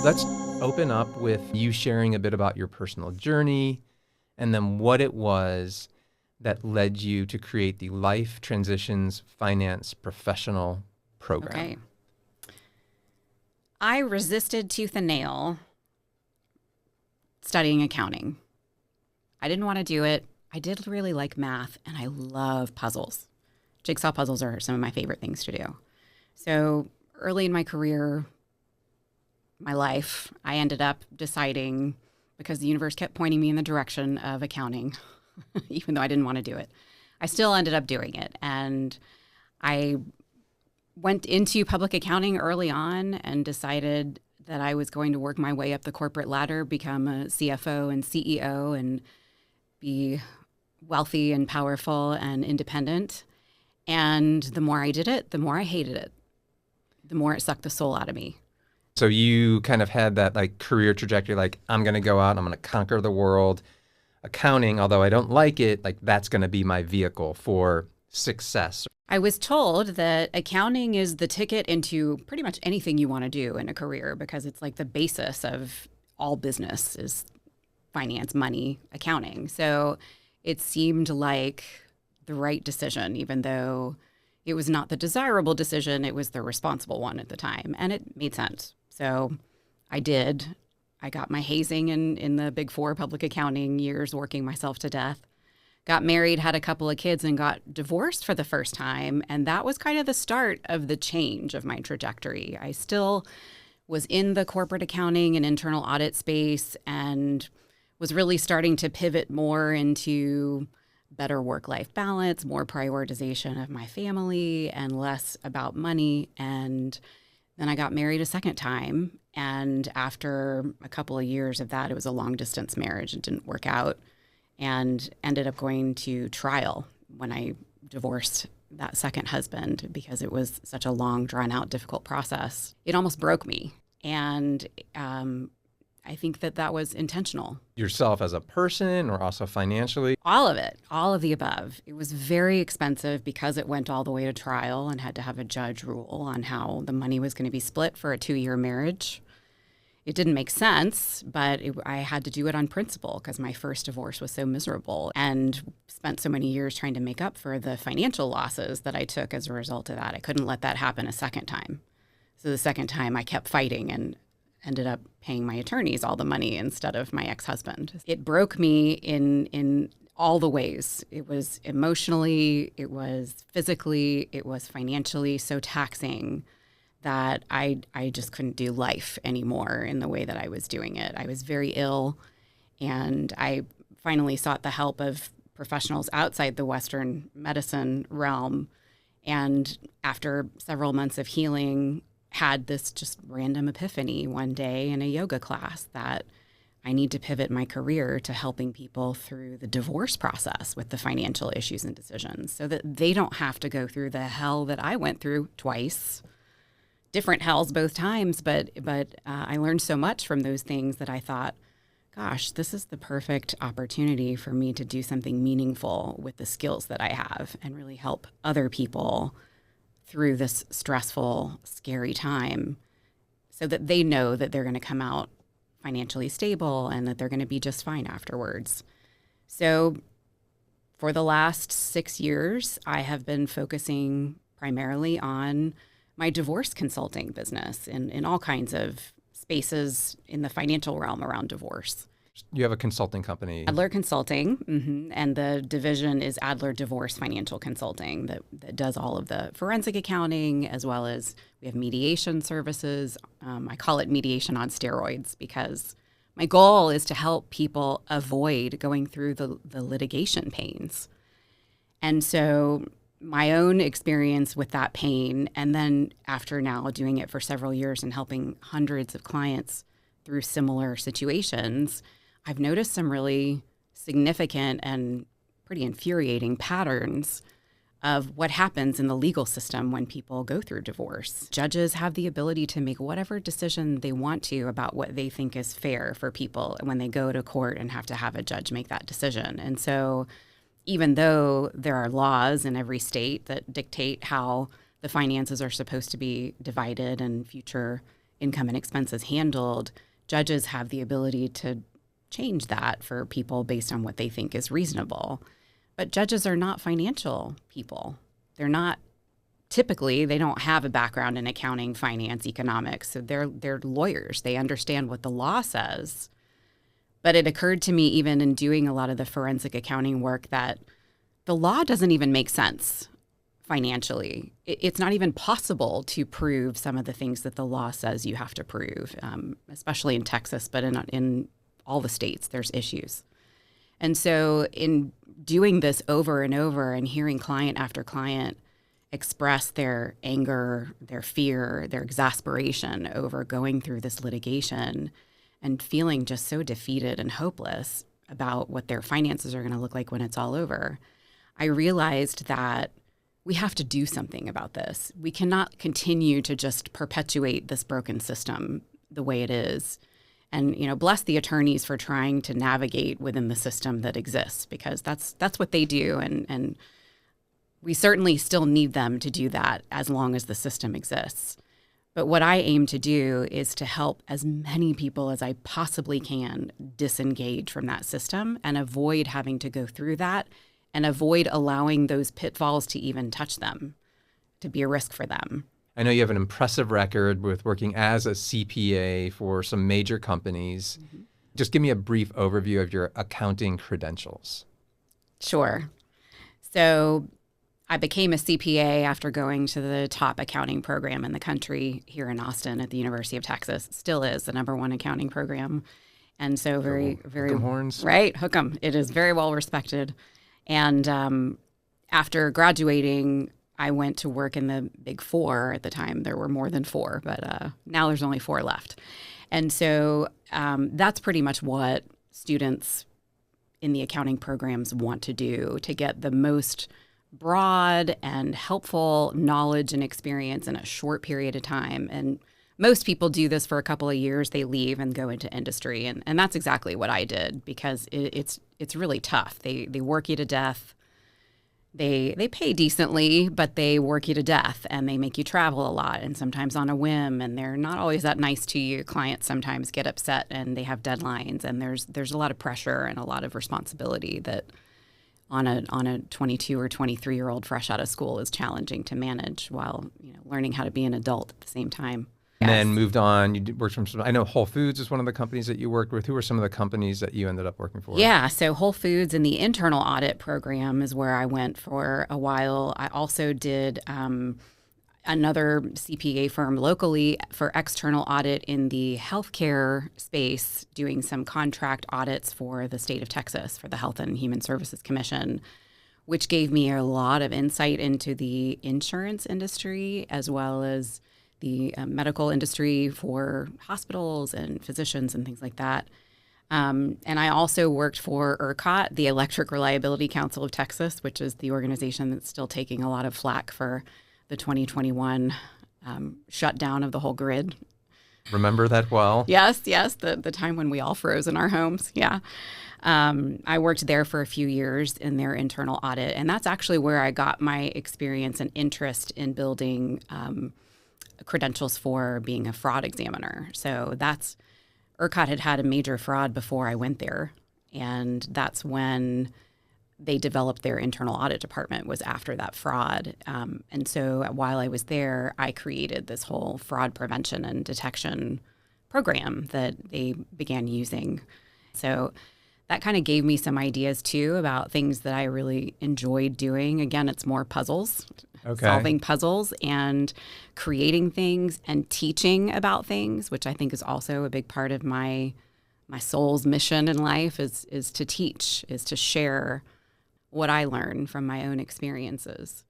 Let's open up with you sharing a bit about your personal journey and then what it was that led you to create the Life Transitions Finance Professional Program. Okay. I resisted tooth and nail studying accounting. I didn't want to do it. I did really like math, and I love puzzles. Jigsaw puzzles are some of my favorite things to do. So early in my career, my life, I ended up deciding, because the universe kept pointing me in the direction of accounting, even though I didn't want to do it, I still ended up doing it. And I went into public accounting early on and decided that I was going to work my way up the corporate ladder, become a CFO and CEO, and be wealthy and powerful and independent. And the more I did it, the more I hated it. The more it sucked the soul out of me. So you kind of had that like career trajectory, like I'm going to go out and I'm going to conquer the world. Accounting, although I don't like it, like that's going to be my vehicle for success. I was told that accounting is the ticket into pretty much anything you want to do in a career, because it's like the basis of all business is finance, money, accounting. So it seemed like the right decision, even though it was not the desirable decision. It was the responsible one at the time, and it made sense. So I did. I got my hazing in the Big Four public accounting years, working myself to death. Got married, had a couple of kids, and got divorced for the first time. And that was kind of the start of the change of my trajectory. I still was in the corporate accounting and internal audit space and was really starting to pivot more into better work-life balance, more prioritization of my family, and less about money. And then I got married a second time. And after a couple of years of that, it was a long-distance marriage. It didn't work out, and ended up going to trial when I divorced that second husband, because it was such a long, drawn-out, difficult process. It almost broke me. And I think that was intentional. Yourself as a person or also financially? All of it, all of the above. It was very expensive because it went all the way to trial and had to have a judge rule on how the money was going to be split for a 2-year marriage. It didn't make sense, but I had to do it on principle because my first divorce was so miserable, and spent so many years trying to make up for the financial losses that I took as a result of that. I couldn't let that happen a second time. So the second time I kept fighting and ended up paying my attorneys all the money instead of my ex-husband. It broke me in all the ways. It was emotionally, it was physically, it was financially so taxing that I just couldn't do life anymore in the way that I was doing it. I was very ill, and I finally sought the help of professionals outside the Western medicine realm. And after several months of healing, had this just random epiphany one day in a yoga class that I need to pivot my career to helping people through the divorce process with the financial issues and decisions, so that they don't have to go through the hell that I went through twice. Different hells both times, but I learned so much from those things that I thought, gosh, this is the perfect opportunity for me to do something meaningful with the skills that I have and really help other people through this stressful, scary time, so that they know that they're going to come out financially stable and that they're going to be just fine afterwards. So for the last 6 years, I have been focusing primarily on my divorce consulting business in all kinds of spaces in the financial realm around divorce. You have a consulting company. Adler Consulting, and the division is Adler Divorce Financial Consulting that does all of the forensic accounting, as well as we have mediation services. I call it mediation on steroids because my goal is to help people avoid going through the litigation pains. And so my own experience with that pain, and then after now doing it for several years and helping hundreds of clients through similar situations, I've noticed some really significant and pretty infuriating patterns of what happens in the legal system when people go through divorce. Judges have the ability to make whatever decision they want to about what they think is fair for people when they go to court and have to have a judge make that decision. And so even though there are laws in every state that dictate how the finances are supposed to be divided and future income and expenses handled, judges have the ability to change that for people based on what they think is reasonable. But judges are not financial people. They're not typically, they don't have a background in accounting, finance, economics. So they're lawyers. They understand what the law says. But it occurred to me, even in doing a lot of the forensic accounting work, that the law doesn't even make sense financially. It's not even possible to prove some of the things that the law says you have to prove, especially in Texas, but in all the states, there's issues. And so in doing this over and over and hearing client after client express their anger, their fear, their exasperation over going through this litigation and feeling just so defeated and hopeless about what their finances are going to look like when it's all over, I realized that we have to do something about this. We cannot continue to just perpetuate this broken system the way it is. And, bless the attorneys for trying to navigate within the system that exists, because that's what they do. And we certainly still need them to do that as long as the system exists. But what I aim to do is to help as many people as I possibly can disengage from that system and avoid having to go through that and avoid allowing those pitfalls to even touch them, to be a risk for them. I know you have an impressive record with working as a CPA for some major companies. Mm-hmm. Just give me a brief overview of your accounting credentials. Sure. So I became a CPA after going to the top accounting program in the country here in Austin at the University of Texas. It still is the #1 accounting program. And so very Hook 'em horns. Right, hook 'em. It is very well respected. And after graduating, I went to work in the Big Four. At the time, there were more than four, but now there's only four left. And so that's pretty much what students in the accounting programs want to do, to get the most broad and helpful knowledge and experience in a short period of time. And most people do this for a couple of years. They leave and go into industry. And that's exactly what I did, because it's really tough. They work you to death. They pay decently, but they work you to death, and they make you travel a lot, and sometimes on a whim, and they're not always that nice to you. Clients sometimes get upset, and they have deadlines, and there's a lot of pressure and a lot of responsibility that on a 22 or 23-year-old fresh out of school is challenging to manage, while learning how to be an adult at the same time. And then moved on. You worked from I know Whole Foods is one of the companies that you worked with. Who were some of the companies that you ended up working for? Yeah, so Whole Foods and the internal audit program is where I went for a while. I also did another CPA firm locally for external audit in the healthcare space, doing some contract audits for the state of Texas for the Health and Human Services Commission, which gave me a lot of insight into the insurance industry as well as the medical industry for hospitals and physicians and things like that. And I also worked for ERCOT, the Electric Reliability Council of Texas, which is the organization that's still taking a lot of flack for the 2021 shutdown of the whole grid. Remember that well? Yes, the time when we all froze in our homes, yeah. I worked there for a few years in their internal audit, and that's actually where I got my experience and interest in building credentials for being a fraud examiner. So ERCOT had a major fraud before I went there, and that's when they developed their internal audit department, was after that fraud. And so while I was there, I created this whole fraud prevention and detection program that they began using. So that kind of gave me some ideas too about things that I really enjoyed doing. Again, it's more puzzles. Okay. Solving puzzles and creating things and teaching about things, which I think is also a big part of my soul's mission in life, is to teach, is to share what I learn from my own experiences.